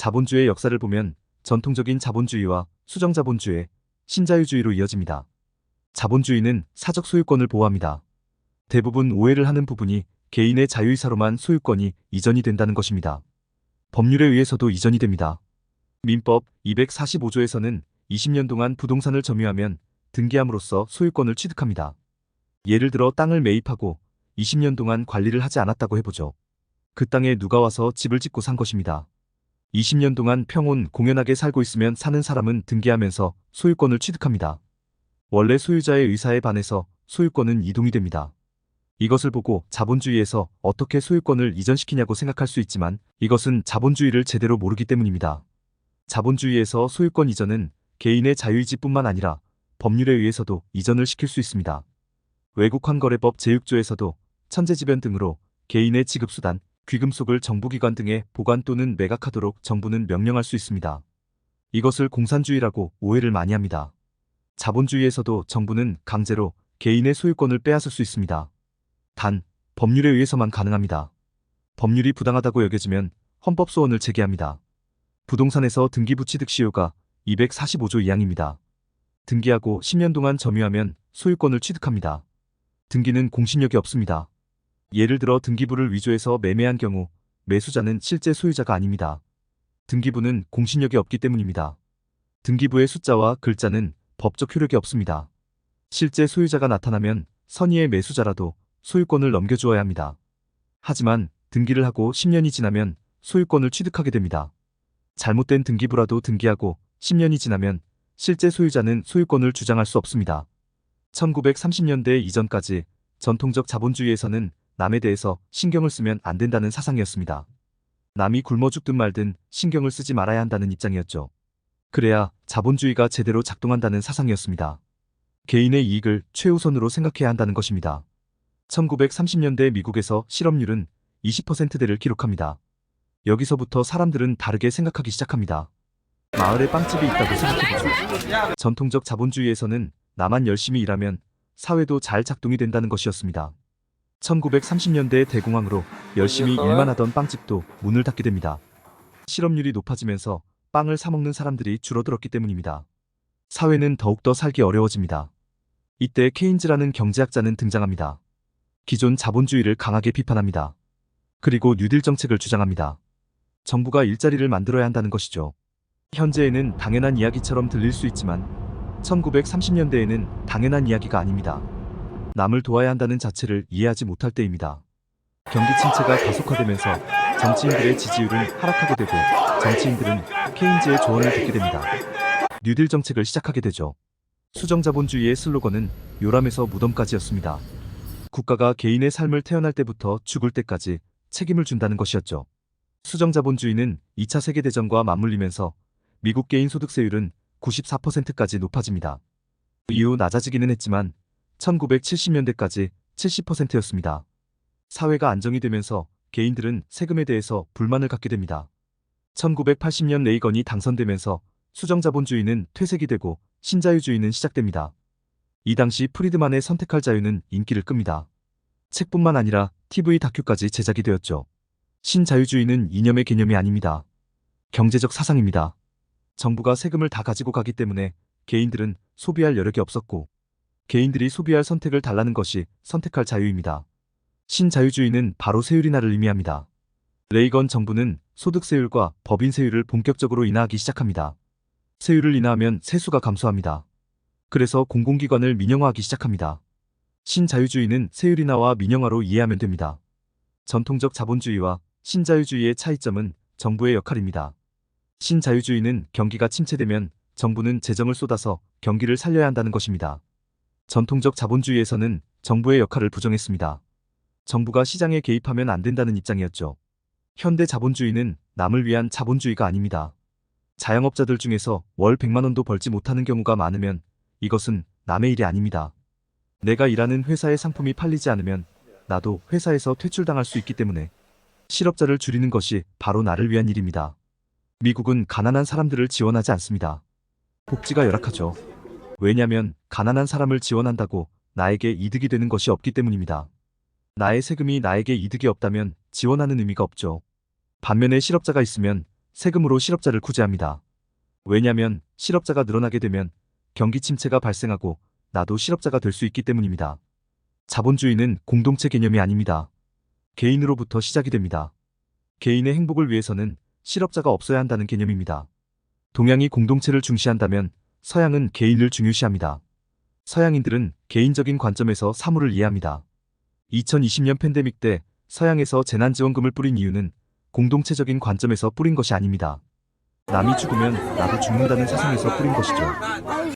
자본주의의 역사를 보면 전통적인 자본주의와 수정자본주의, 신자유주의로 이어집니다. 자본주의는 사적 소유권을 보호합니다. 대부분 오해를 하는 부분이 개인의 자유의사로만 소유권이 이전이 된다는 것입니다. 법률에 의해서도 이전이 됩니다. 민법 245조에서는 20년 동안 부동산을 점유하면 등기함으로써 소유권을 취득합니다. 예를 들어 땅을 매입하고 20년 동안 관리를 하지 않았다고 해보죠. 그 땅에 누가 와서 집을 짓고 산 것입니다. 20년 동안 평온 공연하게 살고 있으면 사는 사람은 등기하면서 소유권을 취득합니다. 원래 소유자의 의사에 반해서 소유권은 이동이 됩니다. 이것을 보고 자본주의에서 어떻게 소유권을 이전시키냐고 생각할 수 있지만 이것은 자본주의를 제대로 모르기 때문입니다. 자본주의에서 소유권 이전은 개인의 자유의지뿐만 아니라 법률에 의해서도 이전을 시킬 수 있습니다. 외국환거래법 제6조에서도 천재지변 등으로 개인의 지급수단, 귀금속을 정부기관 등에 보관 또는 매각하도록 정부는 명령할 수 있습니다. 이것을 공산주의라고 오해를 많이 합니다. 자본주의에서도 정부는 강제로 개인의 소유권을 빼앗을 수 있습니다. 단, 법률에 의해서만 가능합니다. 법률이 부당하다고 여겨지면 헌법소원을 제기합니다. 부동산에서 등기부 취득 시효가 245조 2항입니다. 등기하고 10년 동안 점유하면 소유권을 취득합니다. 등기는 공신력이 없습니다. 예를 들어 등기부를 위조해서 매매한 경우 매수자는 실제 소유자가 아닙니다. 등기부는 공신력이 없기 때문입니다. 등기부의 숫자와 글자는 법적 효력이 없습니다. 실제 소유자가 나타나면 선의의 매수자라도 소유권을 넘겨주어야 합니다. 하지만 등기를 하고 10년이 지나면 소유권을 취득하게 됩니다. 잘못된 등기부라도 등기하고 10년이 지나면 실제 소유자는 소유권을 주장할 수 없습니다. 1930년대 이전까지 전통적 자본주의에서는 남에 대해서 신경을 쓰면 안 된다는 사상이었습니다. 남이 굶어 죽든 말든 신경을 쓰지 말아야 한다는 입장이었죠. 그래야 자본주의가 제대로 작동한다는 사상이었습니다. 개인의 이익을 최우선으로 생각해야 한다는 것입니다. 1930년대 미국에서 실업률은 20%대를 기록합니다. 여기서부터 사람들은 다르게 생각하기 시작합니다. 마을에 빵집이 있다고 생각해보죠. 전통적 자본주의에서는 나만 열심히 일하면 사회도 잘 작동이 된다는 것이었습니다. 1930년대 대공황으로 열심히 일만 하던 빵집도 문을 닫게 됩니다. 실업률이 높아지면서 빵을 사 먹는 사람들이 줄어들었기 때문입니다. 사회는 더욱더 살기 어려워집니다. 이때 케인즈라는 경제학자는 등장합니다. 기존 자본주의를 강하게 비판합니다. 그리고 뉴딜 정책을 주장합니다. 정부가 일자리를 만들어야 한다는 것이죠. 현재에는 당연한 이야기처럼 들릴 수 있지만 1930년대에는 당연한 이야기가 아닙니다. 남을 도와야 한다는 자체를 이해하지 못할 때입니다. 경기 침체가 가속화되면서 정치인들의 지지율은 하락하게 되고 정치인들은 케인즈의 조언을 듣게 됩니다. 뉴딜 정책을 시작하게 되죠. 수정자본주의의 슬로건은 요람에서 무덤까지였습니다. 국가가 개인의 삶을 태어날 때부터 죽을 때까지 책임을 준다는 것이었죠. 수정자본주의는 2차 세계대전과 맞물리면서 미국 개인 소득세율은 94%까지 높아집니다. 이후 낮아지기는 했지만 1970년대까지 70%였습니다. 사회가 안정이 되면서 개인들은 세금에 대해서 불만을 갖게 됩니다. 1980년 레이건이 당선되면서 수정자본주의는 퇴색이 되고 신자유주의는 시작됩니다. 이 당시 프리드만의 선택할 자유는 인기를 끕니다. 책뿐만 아니라 TV 다큐까지 제작이 되었죠. 신자유주의는 이념의 개념이 아닙니다. 경제적 사상입니다. 정부가 세금을 다 가지고 가기 때문에 개인들은 소비할 여력이 없었고 개인들이 소비할 선택을 달라는 것이 선택할 자유입니다. 신자유주의는 바로 세율 인하를 의미합니다. 레이건 정부는 소득세율과 법인세율을 본격적으로 인하하기 시작합니다. 세율을 인하하면 세수가 감소합니다. 그래서 공공기관을 민영화하기 시작합니다. 신자유주의는 세율 인하와 민영화로 이해하면 됩니다. 전통적 자본주의와 신자유주의의 차이점은 정부의 역할입니다. 신자유주의는 경기가 침체되면 정부는 재정을 쏟아서 경기를 살려야 한다는 것입니다. 전통적 자본주의에서는 정부의 역할을 부정했습니다. 정부가 시장에 개입하면 안 된다는 입장이었죠. 현대 자본주의는 남을 위한 자본주의가 아닙니다. 자영업자들 중에서 월 100만 원도 벌지 못하는 경우가 많으면 이것은 남의 일이 아닙니다. 내가 일하는 회사의 상품이 팔리지 않으면 나도 회사에서 퇴출당할 수 있기 때문에 실업자를 줄이는 것이 바로 나를 위한 일입니다. 미국은 가난한 사람들을 지원하지 않습니다. 복지가 열악하죠. 왜냐면 가난한 사람을 지원한다고 나에게 이득이 되는 것이 없기 때문입니다. 나의 세금이 나에게 이득이 없다면 지원하는 의미가 없죠. 반면에 실업자가 있으면 세금으로 실업자를 구제합니다. 왜냐하면 실업자가 늘어나게 되면 경기 침체가 발생하고 나도 실업자가 될 수 있기 때문입니다. 자본주의는 공동체 개념이 아닙니다. 개인으로부터 시작이 됩니다. 개인의 행복을 위해서는 실업자가 없어야 한다는 개념입니다. 동양이 공동체를 중시한다면 서양은 개인을 중요시합니다. 서양인들은 개인적인 관점에서 사물을 이해합니다. 2020년 팬데믹 때 서양에서 재난지원금을 뿌린 이유는 공동체적인 관점에서 뿌린 것이 아닙니다. 남이 죽으면 나도 죽는다는 세상에서 뿌린 것이죠.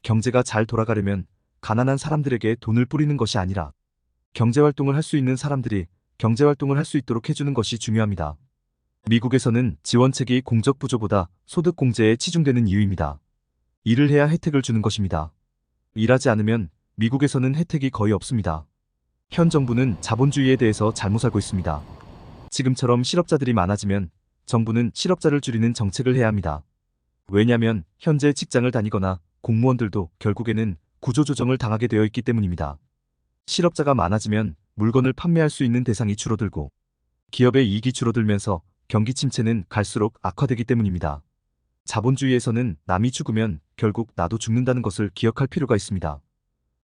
경제가 잘 돌아가려면 가난한 사람들에게 돈을 뿌리는 것이 아니라 경제활동을 할 수 있는 사람들이 경제활동을 할 수 있도록 해주는 것이 중요합니다. 미국에서는 지원책이 공적부조보다 소득공제에 치중되는 이유입니다. 일을 해야 혜택을 주는 것입니다. 일하지 않으면 미국에서는 혜택이 거의 없습니다. 현 정부는 자본주의에 대해서 잘못 알고 있습니다. 지금처럼 실업자들이 많아지면 정부는 실업자를 줄이는 정책을 해야 합니다. 왜냐하면 현재 직장을 다니거나 공무원들도 결국에는 구조조정을 당하게 되어 있기 때문입니다. 실업자가 많아지면 물건을 판매할 수 있는 대상이 줄어들고 기업의 이익이 줄어들면서 경기 침체는 갈수록 악화되기 때문입니다. 자본주의에서는 남이 죽으면 결국 나도 죽는다는 것을 기억할 필요가 있습니다.